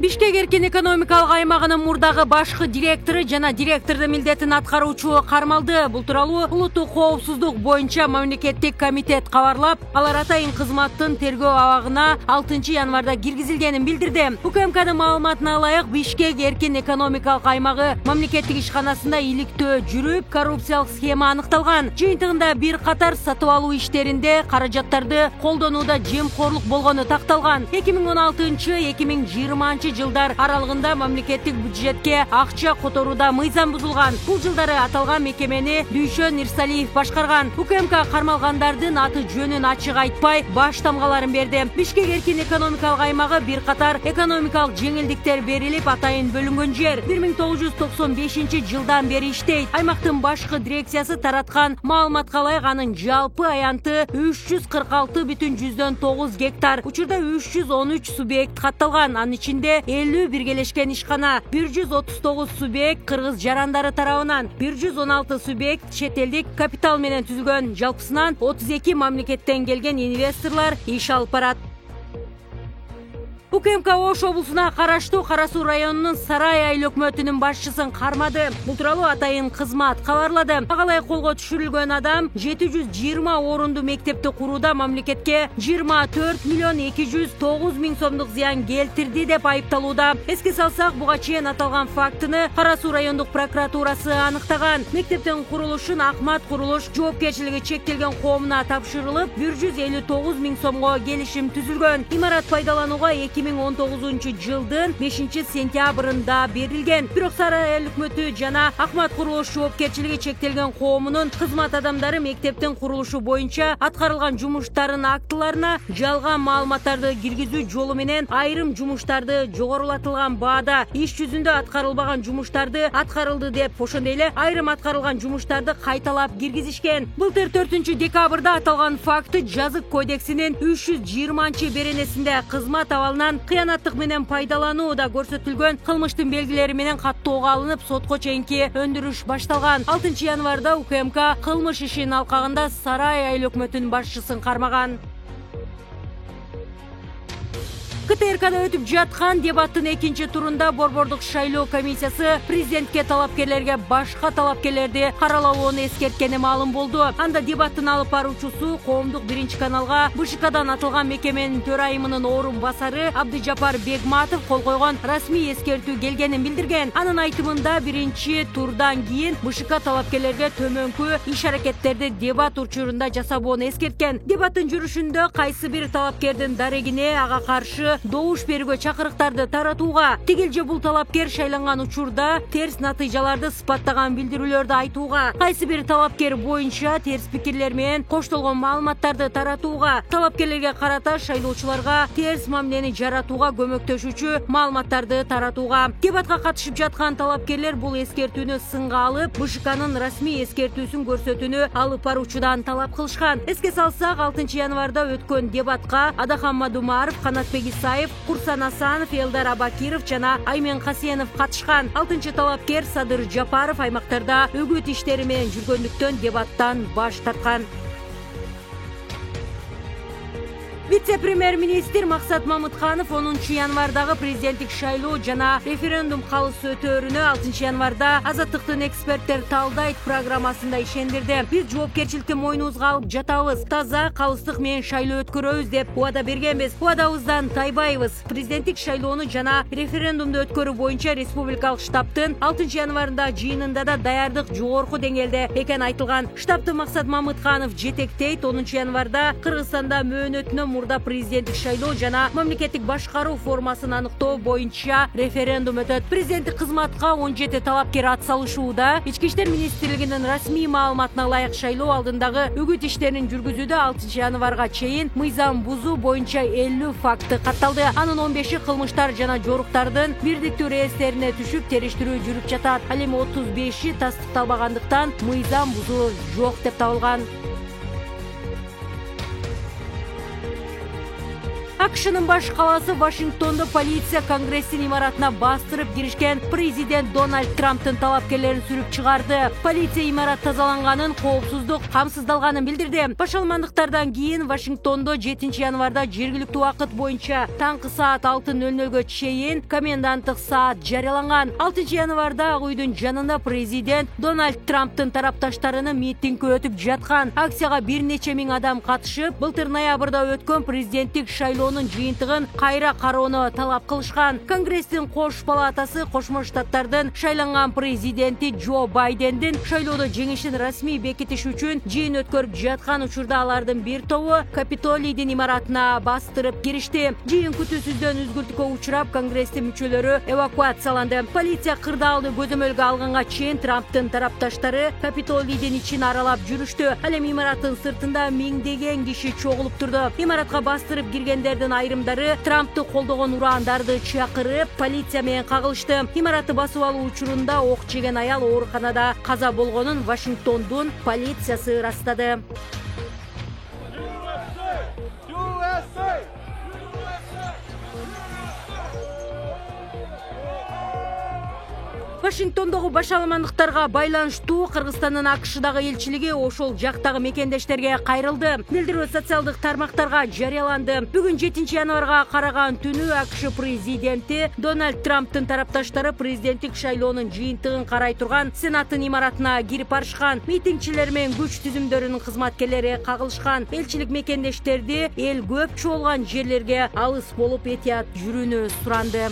Бишкек эркин экономикалык аймагынын мурдагы башкы директору жана директордун милдетин аткаруучу кармалды. Бул тууралуу улуттук коопсуздук боюнча мамлекеттик комитет кабарлап, алар атайын кызматтын тергөө абагына 6 январда киргизилгенин билдирди. УКМКнын маалыматына ылайык, Бишкек эркин экономикалык аймагы мамлекеттик ишканасында иликтөө жүрүп, коррупциялык схема аныкталган. Жыйынтыгында бир катар сатып алуу иштеринде каражаттарды колдонууда жемкорлук болгону такталган. 2016-2020 жылдар аралыгында мамлекеттик бюджетке акча которууда мыйзам бузулган. Бул жылдары аталган мекемени Дүйшөн Ирсалиев башкарган. УКМК кармалгандардын аты жөнүн ачык айтпай, баш тамгаларын берди. Бишкек эркин экономикалык аймагы бир катар экономикалык жеңилдиктер берилип, атайын бөлүнгөн жер. 1995 жылдан бери иштейт. Аймактын башкы дирекциясы тараткан маалыматка ылайык, анын жалпы аянты 346,9 гектар. Учурда 313 субъект катталган. Анын ичинде 50 биргелешкен ишкана, 139 субъект кыргыз жарандары тарабынан, 116 субъект чет элдик капитал менен түзүлгөн. Жалпысынан 32 мамлекеттен келген инвесторлор иш алып барат. УКМК Ош облусуна караштуу Кара Суу районунун Сарай айыл өкмөтүнүн башчысын кармады. Бул тууралуу атайын кызмат кабарлады. Агалай колго түшүрүлгөн адам 720 орунду мектепти курууда мамлекетке 24,209,000 сомдук зыян келтирди деп айыпталууда. Эске салсак, буга чейин аталган фактыны Кара Суу райондук прокуратурасы аныктаган. Мектептин курулушун Акмат курулуш жоопкерчилиги чектелген коомуна тапшырылып, 159,000 сомго келишим түзүлгөн. Имарат пайдаланууга 2019 жылдын 5 сентябрында берилген. Бирок Сарай айыл өкмөтү жана Акмат курулуш жоопкерчилиги чектелген коомунун кызмат адамдары мектептин курулушу боюнча аткарылган жумуштардын актыларына жалган маалыматтарды киргизүү жолу менен айрым жумуштарды жогорулатылган баада иш жүзүндө аткарылбаган жумуштарды аткарылды деп, ошондой эле айрым аткарылган жумуштарды кайталап киргизишкен. Былтыр 4 декабрда аталган факты Жазык кодексинин 320 беренесинде кызмат абалынан кыянаттык менен пайдалануу да көрсөтүлгөн кылмыштын белгилери менен каттоого алынып, сотко чейинки өндүрүш башталган. 6 январда УКМК кылмыш ишинин алкагында Сарай айыл өкмөтүнүн башчысын кармаган. КТРКда өтүп жаткан дебаттын экинчи турунда Борбордук шайлоо комиссиясы президентке талапкерлерге башка талапкерлерди каралабоону эскерткени маалым болду. Анда дебаттын алып баруучусу коомдук биринчи каналга БШКдан атылган мекеменин төрайымынын орун басары Абдыжапар Бегматов кол койгон расмий эскертүү келгенин билдирген. Анын айтымында биринчи турдан кийин БШК талапкерлерге төмөнкү иш-аракеттерди дебат учурунда жасабоону эскерткен. Дебаттын жүрүшүндө кайсы бир талапкердин дарегине ага каршы добуш берүүгө чакырыктарды таратууга, тигил же бул талапкер шайланган учурда терс натыйжаларды сыпаттаган билдирүүлөрдү айтууга, кайсы бир талапкер боюнча терс пикирлер менен коштолгон маалыматтарды таратууга, талапкерлерге карата шайлоочуларга терс мамилени жаратууга көмөктөшүүчү маалыматтарды таратууга. Дебатка катышып жаткан талапкерлер бул эскертүүнү сынга алып, БШКнын расмий эскертүүсүн көрсөтүүнү алып баруучудан талап кылышкан. Эске салсак, 6 январда өткөн дебатка Адахан Мадумаров, Канатбек Исаев, Курсан Асанов, Элдар Абакиров жана Аймен Касенов катышкан. 6 талапкер Садыр Жапаров аймактарда өгүт иштери менен жүргөндүктөн дебаттан баш тарткан. Вице-премьер-министр Максат Мамытканов 10 январдагы президенттик шайлоо жана референдум калысы өтөөрүнө 6 январда Азаттыктын эксперттер талдайт программасында ишендирди. Биз жоопкерчиликти мойнубузга алып жатабыз, таза, калыстык менен шайлоо өткөрөбүз деп убада бергенбиз. Убадабыздан тайбайбыз. Президенттик шайлоону жана референдумду өткөрүү боюнча республикалык штабтын 6 январында жыйынында да даярдык жогорку деңгээлде экени айтылган. Штабты Максат Мамытканов жетектейт. 10 январда Кыргызстанда мөөнөтүнөн мурда президенттик шайлоо жана мамлекеттик башкаруу формасын аныктоо боюнча референдум өтөт. Президенттик кызматка 17 талапкер атсалышууда. Ички иштер министрлигинин расмий маалыматына ылайык шайлоо алдындагы үгүт иштерин жүргүзүүдө 6 январга чейин мыйзам бузуу боюнча 50 факты катталды. Анын 15-и кылмыштар жана жоруктардын бирдиктүү реестерине түшүп териштирүү жүрүп жатат. Ал эми 35-и тастыкталбагандыктан мыйзам бузуу жок деп табылган. AQShnын баш калаасы Вашингтондо полиция Конгресстин имаратына бастырып киришкен президент Дональд Трамптын талапкерлерин сүрүп чыгарды. Полиция имарат тазаланганын, коопсуздук камсыздалганын билдирди. Башаламандыктардан кийин Вашингтондо 7 январда жергиликтүү убакыт боюнча таңкы саат 6:00 чейин коменданттык саат жарыяланган. 6 январда Ак үйдүн жанында президент Дональд Трамптын тарапташтарынын митинги өтүп жаткан. Акцияга бир нече миң адам катышып, былтыр ноябрда өткөн президенттик шайлоонун жыйынтыгын кайра кароону талап кылышкан. Конгресстин кош палатасы Кошмо Штаттардын шайланган президенти Джо Байдендин шайлоодо жеңишин расмий бекитиш үчүн жыйын өткөрүп жаткан учурда алардын бир тобу Капитолийдин имаратына бастырып киришти. Жыйын күтүүсүздөн үзгүлтүккө учурап, Конгресстин мүчөлөрү эвакуацияланды. Полиция кырдаалды көзөмөлгө алганга чейин Трамптын тарапташтары Капитолийдин ичин аралап жүрүштү. Ал эми имараттын сыртында миңдеген киши чогулуп турду. Имаратка бастырып киргендердин айрымдары Трамптты колдогон ураандарды чакырып, полиция менен кагылышты. Имаратты басып алуу учурунда ок жеген аял ооруканада каза болгонун Вашингтондун полициясы ырастады. Вашингтондогу башаламандыктарга байланыштуу Кыргызстандын AQShdагы элчилиги ошол жактагы мекендештерге кайрылды. Билдирүү социалдык тармактарга жарыяланды. Бүгүн 7 январга караган түнү AQSh президенти Дональд Трамптын тарапташтары президенттик шайлоонун жыйынтыгын карай турган Сенаттын имаратына кирип барышкан. Митингчилер менен күч түзүмдөрүнүн кызматкерлери кагылышкан. Элчилик мекендештерди эл көп чогулган жерлерге алыс болуп этият жүрүүнү суранды.